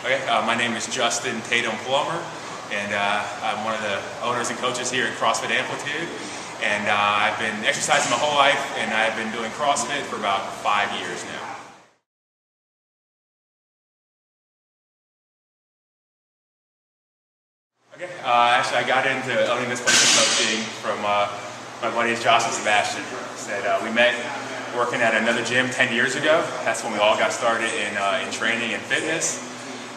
Okay, my name is Justin Plummer, and I'm one of the owners and coaches here at CrossFit Amplitude. And I've been exercising my whole life, and I've been doing CrossFit for about 5 years now. Okay, actually I got into owning this place and coaching from my buddies Josh and Sebastian. We met working at another gym 10 years ago. That's when we all got started in training and fitness.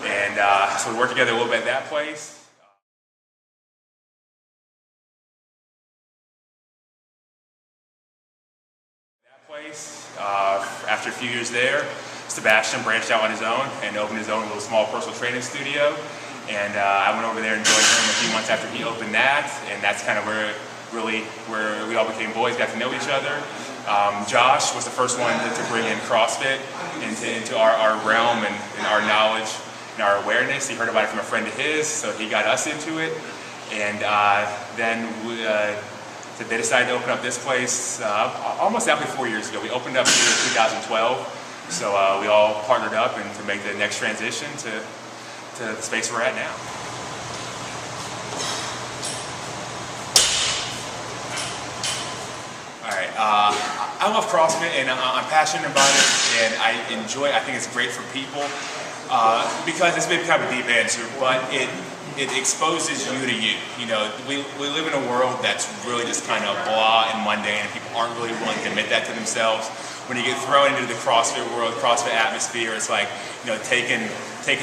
And so we worked together a little bit at that place. After a few years there, Sebastian branched out on his own and opened his own little small personal training studio. And I went over there and joined him a few months after he opened that. And that's kind of where we all became boys, got to know each other. Josh was the first one to bring in CrossFit into our realm and our knowledge and our awareness. He heard about it from a friend of his, so he got us into it. And then they decided to open up this place almost exactly 4 years ago. We opened up here in 2012, so we all partnered up and to make the next transition to the space we're at now. Alright, I love CrossFit and I'm passionate about it, and I enjoy it. I think it's great for people because it's maybe kind of a deep answer, but it exposes you to you. You know, we live in a world that's really just kind of blah and mundane, and people aren't really willing to admit that to themselves. When you get thrown into the CrossFit world, CrossFit atmosphere, it's like, you know, taking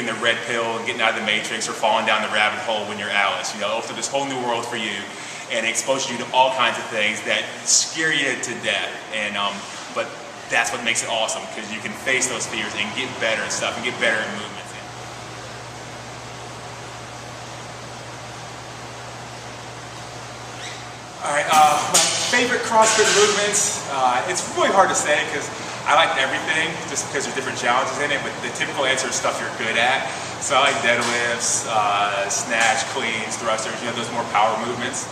the red pill and getting out of the matrix, or falling down the rabbit hole when you're Alice. You know, open up this whole new world for you, and it exposes you to all kinds of things that scare you to death. And but that's what makes it awesome, because you can face those fears and get better and stuff, and get better at movements. Alright, my favorite CrossFit movements, it's really hard to say because I like everything just because there's different challenges in it, but the typical answer is stuff you're good at. So I like deadlifts, snatch, cleans, thrusters, you know, those more power movements.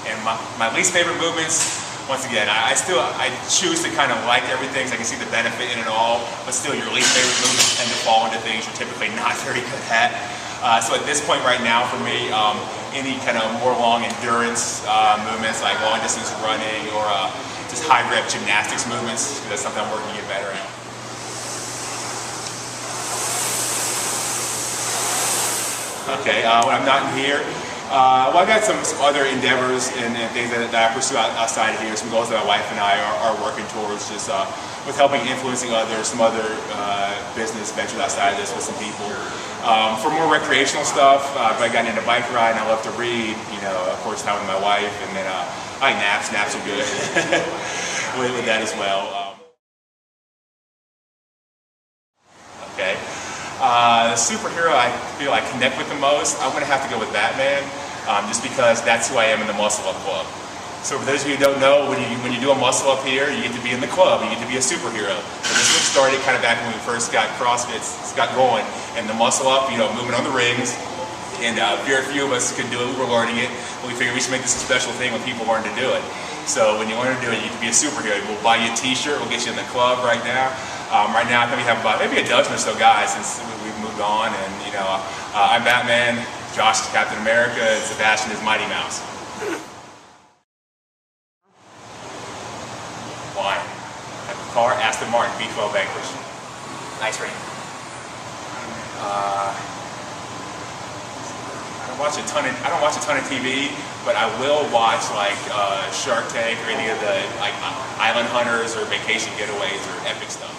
And my least favorite movements, once again, I choose to kind of like everything, so I can see the benefit in it all, but still your least favorite movements tend to fall into things you're typically not very good at. So at this point right now for me, any kind of more long endurance movements like long distance running, or just high rep gymnastics movements, that's something I'm working to get better at. Okay, when I'm not in here, well, I've got some other endeavors and things that I pursue outside of here. Some goals that my wife and I are working towards, just with helping influencing others, some other business ventures outside of this with some people. For more recreational stuff, I've gotten into bike riding. I love to read, you know, of course, time with my wife, and then I like naps. Naps are good with that as well. Okay. The superhero I feel I connect with the most, I'm going to have to go with Batman, just because that's who I am in the Muscle Up Club. So for those of you who don't know, when you do a muscle up here, you get to be in the club, you get to be a superhero. So this was started kind of back when we first got CrossFit got going, and the muscle up, you know, moving on the rings, and very few of us could do it. We were learning it, and we figured we should make this a special thing when people learn to do it. So when you learn to do it, you get to be a superhero. We'll buy you a t-shirt, we'll get you in the club right now. Right now I think we have about maybe a dozen or so guys since we've moved on, and you know, I'm Batman, Josh is Captain America, and Sebastian is Mighty Mouse. Why? Car, Aston Martin, V12 Vanquish. Nice ring. I don't watch a ton of TV, but I will watch like Shark Tank or any of the like Island Hunters or Vacation Getaways or epic stuff.